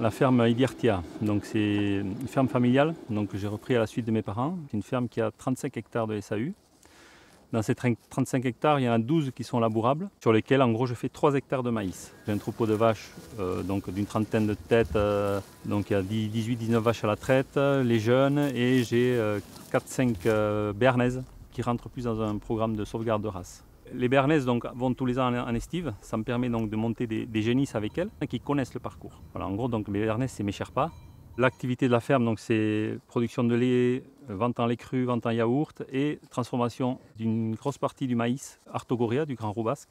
la ferme Idiartia. Donc c'est une ferme familiale que j'ai repris à la suite de mes parents. C'est une ferme qui a 35 hectares de SAU. Dans ces 35 hectares, il y en a 12 qui sont labourables, sur lesquels en gros je fais 3 hectares de maïs. J'ai un troupeau de vaches d'une trentaine de têtes, donc il y a 18-19 vaches à la traite, les jeunes, et j'ai 4-5 béarnaises qui rentrent plus dans un programme de sauvegarde de race. Les béarnaises vont tous les ans en estive, ça me permet donc de monter des génisses avec elles qui connaissent le parcours. Voilà, en gros, donc, les béarnaises, c'est mes Sherpas. L'activité de la ferme, c'est production de lait, vente en lait cru, vente en yaourt et transformation d'une grosse partie du maïs Artogoria, du Grand Roux basque,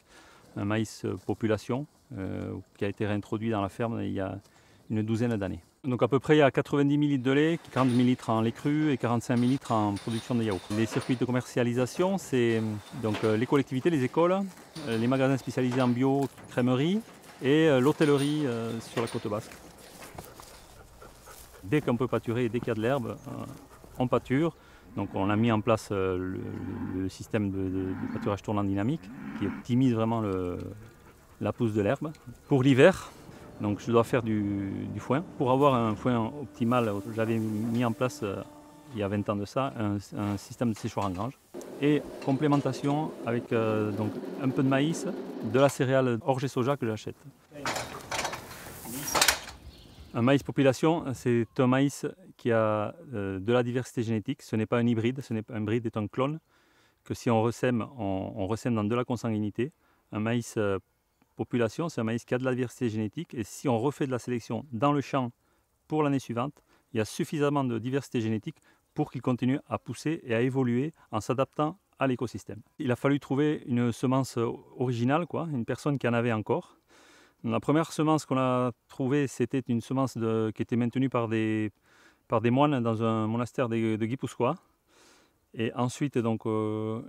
un maïs population qui a été réintroduit dans la ferme il y a une douzaine d'années. Donc à peu près il y a 90 000 litres de lait, 40 000 litres en lait cru et 45 000 litres en production de yaourt. Les circuits de commercialisation, c'est donc les collectivités, les écoles, les magasins spécialisés en bio, crèmerie et l'hôtellerie sur la côte basque. Dès qu'on peut pâturer et dès qu'il y a de l'herbe, on pâture. Donc on a mis en place le système de pâturage tournant dynamique qui optimise vraiment la pousse de l'herbe. Pour l'hiver, donc je dois faire du foin. Pour avoir un foin optimal, j'avais mis en place il y a 20 ans de ça un système de séchoir en grange. Et complémentation avec donc un peu de maïs, de la céréale orge et soja que j'achète. Un maïs population, c'est un maïs qui a de la diversité génétique. Ce n'est pas un hybride, un hybride est un clone que si on ressème, on ressème dans de la consanguinité. Un maïs population, c'est un maïs qui a de la diversité génétique et si on refait de la sélection dans le champ pour l'année suivante, il y a suffisamment de diversité génétique pour qu'il continue à pousser et à évoluer en s'adaptant à l'écosystème. Il a fallu trouver une semence originale, une personne qui en avait encore. La première semence qu'on a trouvée, c'était une semence qui était maintenue par des moines dans un monastère de Guipuscoa. Et ensuite,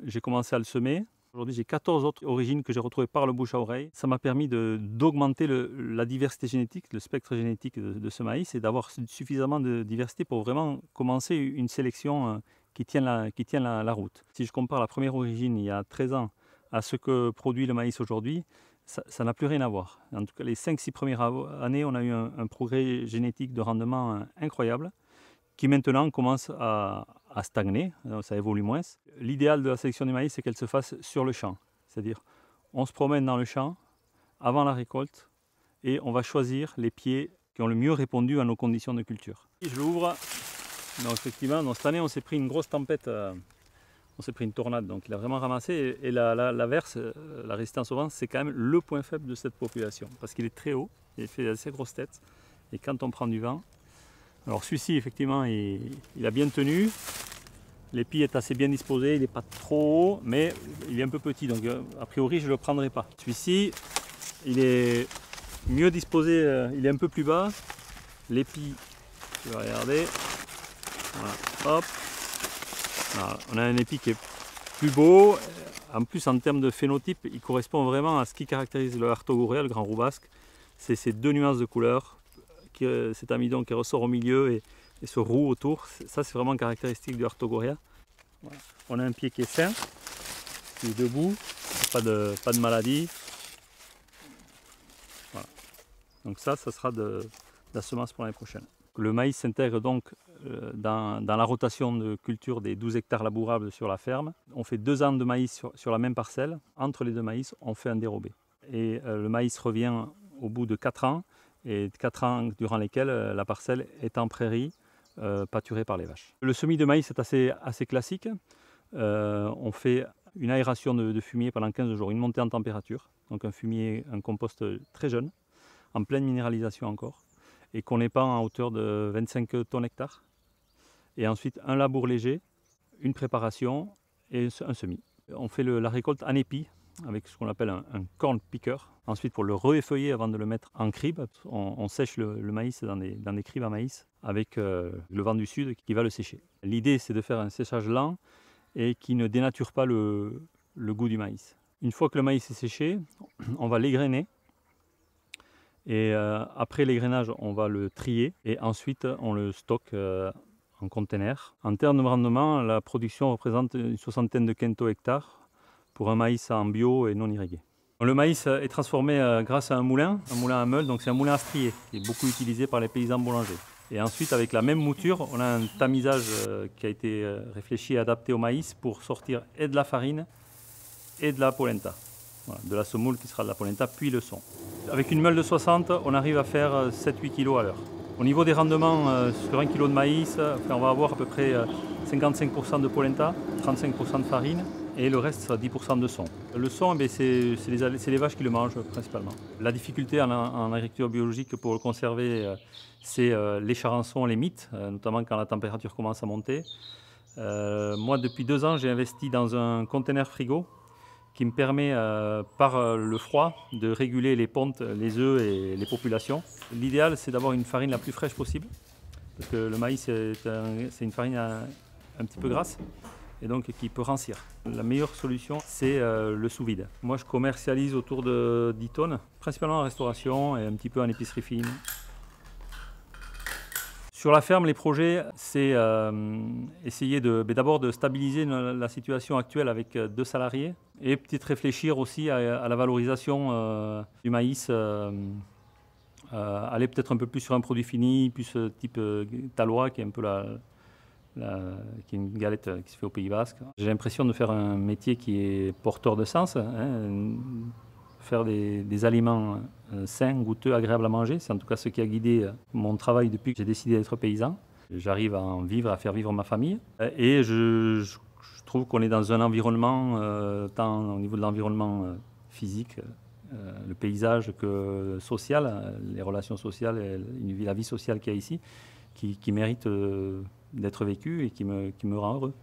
j'ai commencé à le semer. Aujourd'hui, j'ai 14 autres origines que j'ai retrouvées par le bouche à oreille. Ça m'a permis d'augmenter la diversité génétique, le spectre génétique de ce maïs et d'avoir suffisamment de diversité pour vraiment commencer une sélection qui tienne la route. Si je compare la première origine il y a 13 ans à ce que produit le maïs aujourd'hui, ça n'a plus rien à voir. En tout cas, les 5-6 premières années, on a eu un progrès génétique de rendement incroyable qui maintenant commence à stagner, ça évolue moins. L'idéal de la sélection du maïs, c'est qu'elle se fasse sur le champ. C'est-à-dire, on se promène dans le champ avant la récolte et on va choisir les pieds qui ont le mieux répondu à nos conditions de culture. Je l'ouvre. Donc effectivement, cette année, on s'est pris une grosse tempête. On s'est pris une tornade, donc il a vraiment ramassé. Et la verse, la résistance au vent, c'est quand même le point faible de cette population. Parce qu'il est très haut, il fait assez grosse tête. Et quand on prend du vent, alors celui-ci, effectivement, il a bien tenu. L'épi est assez bien disposé, il n'est pas trop haut, mais il est un peu petit. Donc a priori, je ne le prendrai pas. Celui-ci, il est mieux disposé, il est un peu plus bas. L'épi, tu vas regarder. Voilà, hop. Voilà, on a un épi qui est plus beau, en plus en termes de phénotype, il correspond vraiment à ce qui caractérise le Artogoria, le Grand Roux basque. C'est ces deux nuances de couleur, cet amidon qui ressort au milieu et ce roux autour, ça c'est vraiment caractéristique du Artogoria. Voilà. On a un pied qui est sain, qui est debout, pas de maladie. Voilà. Donc ça sera de la semence pour l'année prochaine. Le maïs s'intègre donc dans la rotation de culture des 12 hectares labourables sur la ferme. On fait 2 ans de maïs sur la même parcelle. Entre les deux maïs, on fait un dérobé. Et le maïs revient au bout de 4 ans, et 4 ans durant lesquels la parcelle est en prairie, pâturée par les vaches. Le semis de maïs est assez classique. On fait une aération de fumier pendant 15 jours, une montée en température. Donc un compost très jeune, en pleine minéralisation encore, et qu'on épand à hauteur de 25 tonnes hectares. Et ensuite un labour léger, une préparation et un semis. On fait la récolte en épi avec ce qu'on appelle un corn picker. Ensuite pour le re-effeuiller avant de le mettre en cribe, on sèche le maïs dans des cribes à maïs avec le vent du sud qui va le sécher. L'idée c'est de faire un séchage lent et qui ne dénature pas le goût du maïs. Une fois que le maïs est séché, on va l'égrainer. Et après l'égrainage, on va le trier et ensuite on le stocke en conteneur. En termes de rendement, la production représente une soixantaine de quintaux hectares pour un maïs en bio et non irrigué. Le maïs est transformé grâce à un moulin à meule, donc c'est un moulin à strier qui est beaucoup utilisé par les paysans boulangers. Et ensuite, avec la même mouture, on a un tamisage qui a été réfléchi et adapté au maïs pour sortir et de la farine et de la polenta. Voilà, de la semoule qui sera de la polenta, puis le son. Avec une meule de 60, on arrive à faire 7-8 kg à l'heure. Au niveau des rendements, sur 1 kg de maïs, on va avoir à peu près 55% de polenta, 35% de farine, et le reste sera 10% de son. Le son, c'est les vaches qui le mangent principalement. La difficulté en agriculture biologique pour le conserver, c'est les charançons, les mites, notamment quand la température commence à monter. Moi, depuis 2 ans, j'ai investi dans un conteneur frigo qui me permet, par le froid, de réguler les pontes, les œufs et les populations. L'idéal, c'est d'avoir une farine la plus fraîche possible, parce que le maïs, c'est une farine un petit peu grasse, et donc qui peut rancir. La meilleure solution, c'est le sous-vide. Moi, je commercialise autour de 10 tonnes, principalement en restauration et un petit peu en épicerie fine. Sur la ferme, les projets, c'est essayer d'abord de stabiliser la situation actuelle avec 2 salariés et peut-être réfléchir aussi à la valorisation du maïs, aller peut-être un peu plus sur un produit fini, plus type talois, qui est un peu qui est une galette qui se fait au Pays Basque. J'ai l'impression de faire un métier qui est porteur de sens, hein, faire des aliments sains, goûteux, agréables à manger. C'est en tout cas ce qui a guidé mon travail depuis que j'ai décidé d'être paysan. J'arrive à en vivre, à faire vivre ma famille. Et je trouve qu'on est dans un environnement, tant au niveau de l'environnement physique, le paysage que social, les relations sociales, et la vie sociale qu'il y a ici, qui mérite d'être vécue et qui me rend heureux.